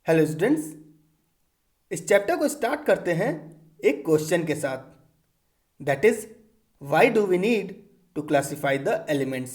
Hello students. इस chapter को start करते हैं एक क्वेश्चन के साथ। That is, why do we need to classify the elements.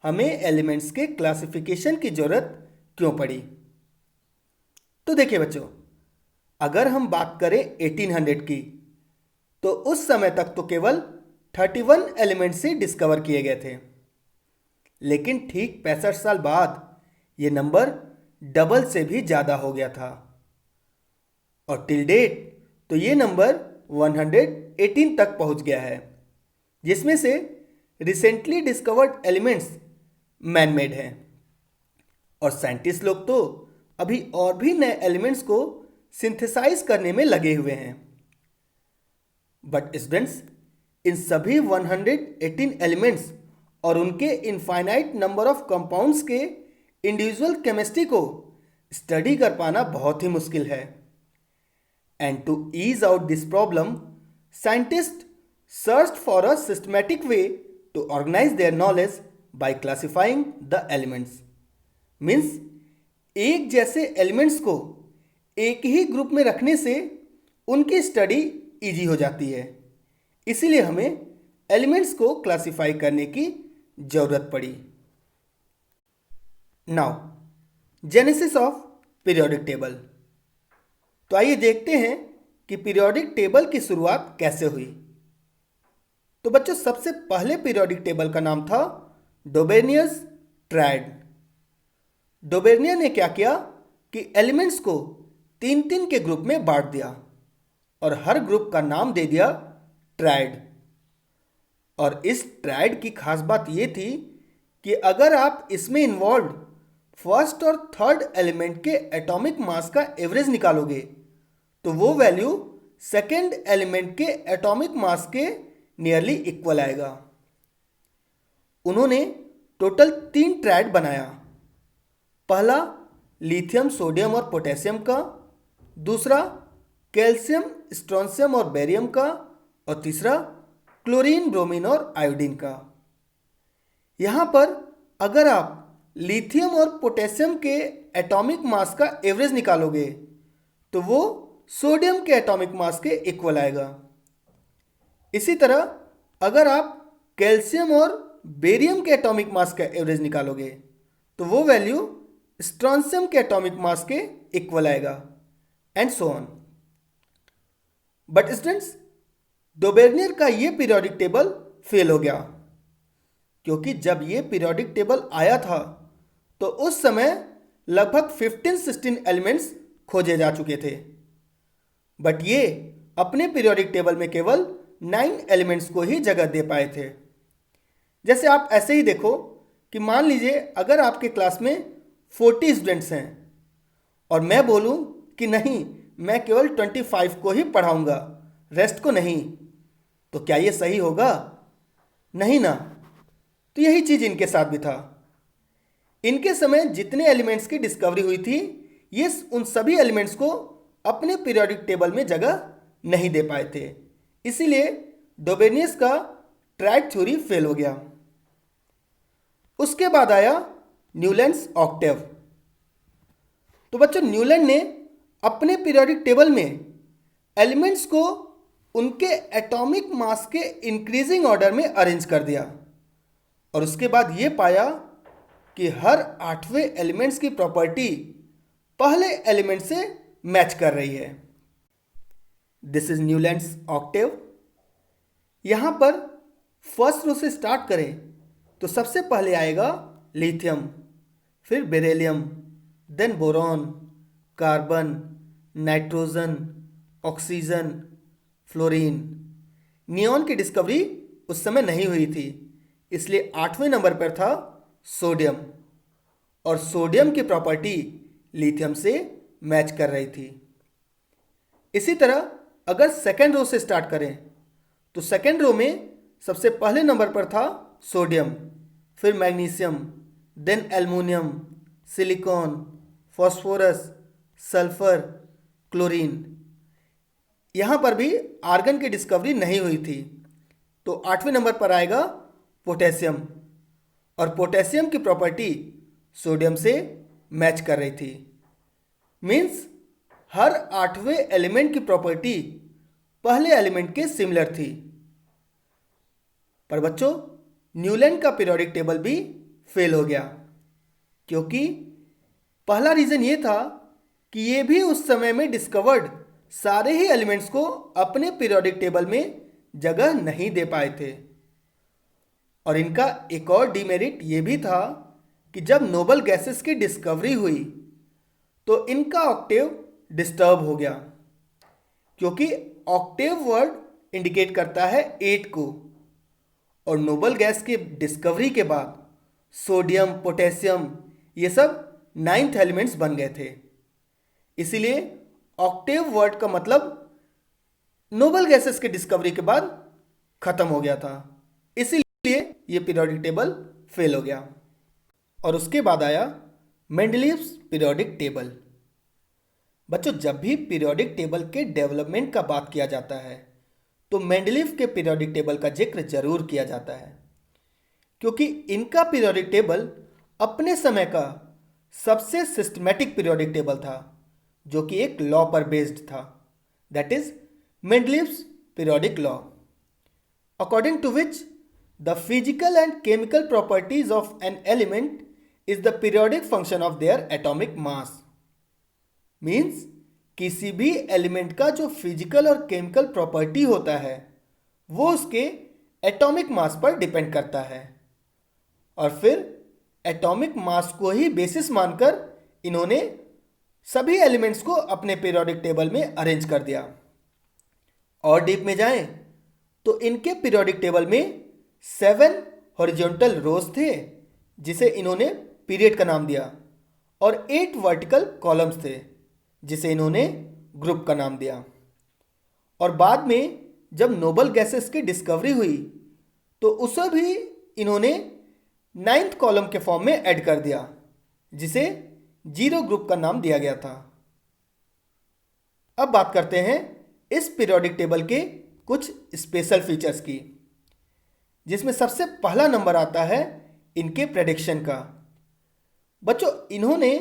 हमें एलिमेंट्स के क्लासिफिकेशन की जरूरत क्यों पड़ी? तो देखिए बच्चों, अगर हम बात करें 1800 की, तो उस समय तक तो केवल 31 एलिमेंट्स ही डिस्कवर किए गए थे। लेकिन ठीक 65 साल बाद ये नंबर डबल से भी ज़्यादा हो गया था और टिल डेट तो ये नंबर 118 तक पहुंच गया है, जिसमें से recently discovered elements man made हैं और साइंटिस्ट लोग तो अभी और भी नए एलिमेंट्स को सिंथेसाइज करने में लगे हुए हैं। बट स्टूडेंट्स, इन सभी 118 एलिमेंट्स और उनके इनफाइनाइट नंबर ऑफ कंपाउंड्स के इंडिविजुअल केमिस्ट्री को स्टडी कर पाना बहुत ही मुश्किल है। And to ease out this problem, scientist search for a systematic way to organize their knowledge by classifying the elements. Means एक जैसे एलिमेंट्स को एक ही ग्रुप में रखने से उनकी स्टडी इजी हो जाती है। इसीलिए हमें एलिमेंट्स को क्लासिफाई करने की जरूरत पड़ी। Now, genesis of periodic table. तो आइए देखते हैं कि पीरियोडिक टेबल की शुरुआत कैसे हुई। तो बच्चों, सबसे पहले पीरियोडिक टेबल का नाम था डोबेनियस ट्रायड। डोबेनियर ने क्या किया कि एलिमेंट्स को तीन तीन के ग्रुप में बांट दिया और हर ग्रुप का नाम दे दिया ट्रायड। और इस ट्रायड की खास बात यह थी कि अगर आप इसमें इन्वॉल्व फर्स्ट और थर्ड एलिमेंट के एटॉमिक मास का एवरेज निकालोगे तो वो वैल्यू सेकेंड एलिमेंट के एटॉमिक मास के नियरली इक्वल आएगा। उन्होंने टोटल 3 ट्रायड बनाया। पहला लिथियम, सोडियम और पोटेशियम का, दूसरा कैल्शियम, स्ट्रोंशियम और बेरियम का, और तीसरा क्लोरीन, ब्रोमीन और आयोडीन का। यहाँ पर अगर आप लिथियम और पोटेशियम के एटॉमिक मास का एवरेज निकालोगे तो वो सोडियम के एटॉमिक मास के इक्वल आएगा। इसी तरह अगर आप कैल्शियम और बेरियम के एटॉमिक मास का एवरेज निकालोगे तो वो वैल्यू स्ट्रोंशियम के एटॉमिक मास के इक्वल आएगा, and so on. But students, Dobereiner का ये पीरियोडिक टेबल फेल हो गया, क्योंकि जब ये पीरियोडिक टेबल आया था तो उस समय लगभग 15-16 एलिमेंट्स खोजे जा चुके थे। बट ये अपने पीरियोडिक टेबल में केवल 9 एलिमेंट्स को ही जगह दे पाए थे। जैसे आप ऐसे ही देखो कि मान लीजिए अगर आपके क्लास में 40 स्टूडेंट्स हैं और मैं बोलूं कि नहीं, मैं केवल 25 को ही पढ़ाऊंगा, रेस्ट को नहीं, तो क्या ये सही होगा? नहीं ना। तो यही चीज़ इनके साथ भी था। इनके समय जितने एलिमेंट्स की डिस्कवरी हुई थी, ये उन सभी एलिमेंट्स को अपने पीरियोडिक टेबल में जगह नहीं दे पाए थे। इसीलिए डोबेनियस का ट्रायड थ्योरी फेल हो गया। उसके बाद आया न्यूलैंड्स ऑक्टेव। तो बच्चों, न्यूलैंड ने अपने पीरियोडिक टेबल में एलिमेंट्स को उनके एटॉमिक मास के इंक्रीजिंग ऑर्डर में अरेंज कर दिया और उसके बाद ये पाया कि हर 8वें एलिमेंट्स की प्रॉपर्टी पहले एलिमेंट से मैच कर रही है। This is Newlands Octave. यहां पर फर्स्ट रो से स्टार्ट करें तो सबसे पहले आएगा लिथियम, फिर beryllium, then boron, carbon, nitrogen, oxygen, fluorine. Neon की डिस्कवरी उस समय नहीं हुई थी, इसलिए 8वें नंबर पर था सोडियम, और सोडियम की प्रॉपर्टी लिथियम से मैच कर रही थी। इसी तरह अगर सेकेंड रो से स्टार्ट करें तो सेकेंड रो में सबसे पहले नंबर पर था सोडियम, फिर magnesium, then aluminium, silicon, phosphorus, sulphur, chlorine. यहाँ पर भी आर्गन की डिस्कवरी नहीं हुई थी, तो 8वें नंबर पर आएगा पोटेशियम, और पोटेशियम की प्रॉपर्टी सोडियम से मैच कर रही थी। मीन्स हर आठवें एलिमेंट की प्रॉपर्टी पहले एलिमेंट के सिमिलर थी। पर बच्चों, न्यूलैंड का पीरियोडिक टेबल भी फेल हो गया, क्योंकि पहला रीजन ये था कि ये भी उस समय में डिस्कवर्ड सारे ही एलिमेंट्स को अपने पीरियोडिक टेबल में जगह नहीं दे पाए थे। और इनका एक और डिमेरिट ये भी था कि जब नोबल गैसेस की डिस्कवरी हुई तो इनका ऑक्टेव डिस्टर्ब हो गया, क्योंकि ऑक्टेव वर्ड इंडिकेट करता है 8 को, और नोबल गैस की डिस्कवरी के बाद सोडियम, पोटेशियम ये सब 9th एलिमेंट्स बन गए थे। इसीलिए ऑक्टेव वर्ड का मतलब नोबल गैसेस की डिस्कवरी के बाद खत्म हो गया था, इसीलिए ये पीरियोडिक टेबल फेल हो गया। और उसके बाद आया मेंडलीव्स पीरियोडिक टेबल। बच्चों, जब भी पीरियोडिक टेबल के डेवलपमेंट का बात किया जाता है तो मेंडलीव के पीरियोडिक टेबल का जिक्र जरूर किया जाता है, क्योंकि इनका पीरियोडिक टेबल अपने समय का सबसे सिस्टमैटिक पीरियोडिक टेबल था, जो कि एक लॉ पर बेस्ड था, that is Mendeleev's periodic law, according to which the physical and chemical properties of an element is the periodic function of their atomic mass. Means किसी भी एलिमेंट का जो फिजिकल और केमिकल प्रॉपर्टी होता है वो उसके एटॉमिक मास पर डिपेंड करता है, और फिर एटॉमिक मास को ही बेसिस मानकर इन्होंने सभी एलिमेंट्स को अपने पीरियोडिक टेबल में अरेंज कर दिया। और डीप में जाएं तो इनके पीरियोडिक टेबल में 7 हॉरिजॉन्टल रोज थे, जिसे इन्होंने पीरियड का नाम दिया, और 8 वर्टिकल कॉलम्स थे, जिसे इन्होंने ग्रुप का नाम दिया। और बाद में जब नोबल गैसेस की डिस्कवरी हुई तो उसे भी इन्होंने 9th कॉलम के फॉर्म में ऐड कर दिया, जिसे 0 ग्रुप का नाम दिया गया था। अब बात करते हैं इस पीरियोडिक टेबल के कुछ स्पेशल फीचर्स की, जिसमें सबसे पहला नंबर आता है इनके प्रेडिक्शन का। बच्चों, इन्होंने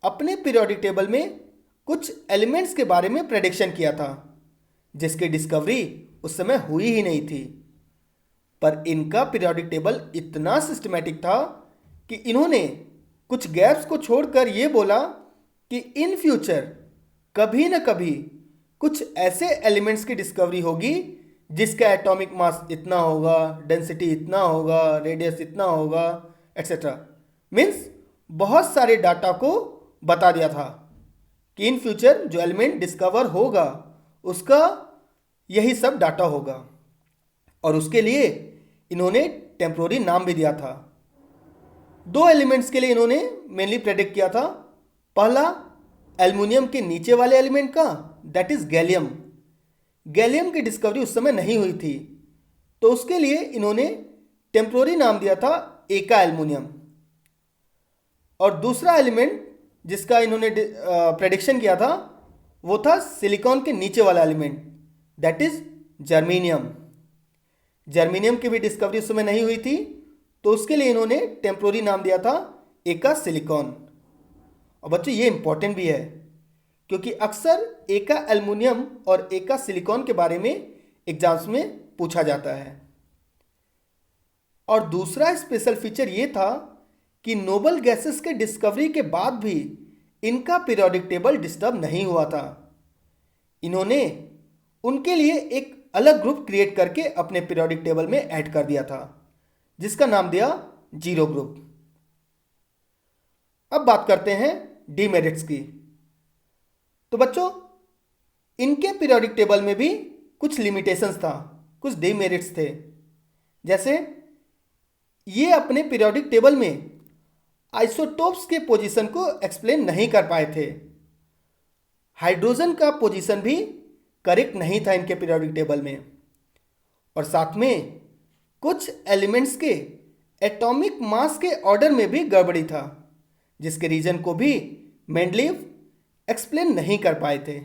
अपने पीरियोडिक टेबल में कुछ एलिमेंट्स के बारे में प्रेडिक्शन किया था, जिसकी डिस्कवरी उस समय हुई ही नहीं थी। पर इनका पीरियोडिक टेबल इतना सिस्टमैटिक था कि इन्होंने कुछ गैप्स को छोड़कर ये बोला कि इन फ्यूचर कभी न कभी कुछ ऐसे एलिमेंट्स की डिस्कवरी होगी जिसका एटॉमिक मास इतना होगा, डेंसिटी इतना होगा, रेडियस इतना होगा, एट्सेट्रा। मीन्स बहुत सारे डाटा को बता दिया था कि इन फ्यूचर जो एलिमेंट डिस्कवर होगा उसका यही सब डाटा होगा, और उसके लिए इन्होंने टेम्पोररी नाम भी दिया था। 2 एलिमेंट्स के लिए इन्होंने मेनली प्रेडिक्ट किया था। पहला एल्युमिनियम के नीचे वाले एलिमेंट का, दैट इज गैलियम। गैलियम की डिस्कवरी उस समय नहीं हुई थी, तो उसके लिए इन्होंने टेम्पोररी नाम दिया था एका एल्युमिनियम। और दूसरा एलिमेंट जिसका इन्होंने प्रेडिक्शन किया था वो था सिलिकॉन के नीचे वाला element, that is germanium. Germanium की भी डिस्कवरी उस समय नहीं हुई थी, तो उसके लिए इन्होंने टेम्पोररी नाम दिया था एका सिलिकॉन। और बच्चों, ये इंपॉर्टेंट भी है, क्योंकि अक्सर एका एल्युमिनियम और एका सिलिकॉन के बारे में एग्जाम्स में पूछा जाता है। और दूसरा स्पेशल फीचर ये था कि नोबल गैसेस के डिस्कवरी के बाद भी इनका पीरियोडिक टेबल डिस्टर्ब नहीं हुआ था। इन्होंने उनके लिए एक अलग ग्रुप क्रिएट करके अपने पीरियोडिक टेबल में ऐड कर दिया था, जिसका नाम दिया 0 ग्रुप। अब बात करते हैं डीमेरिट्स की। तो बच्चों, इनके पीरियोडिक टेबल में भी कुछ लिमिटेशंस था, कुछ डीमेरिट्स थे। जैसे ये अपने पीरियोडिक टेबल में आइसोटोप्स के पोजीशन को एक्सप्लेन नहीं कर पाए थे। हाइड्रोजन का पोजीशन भी करेक्ट नहीं था इनके पीरियोडिक टेबल में, और साथ में कुछ एलिमेंट्स के एटॉमिक मास के ऑर्डर में भी गड़बड़ी था, जिसके रीजन को भी मेंडलीव एक्सप्लेन नहीं कर पाए थे।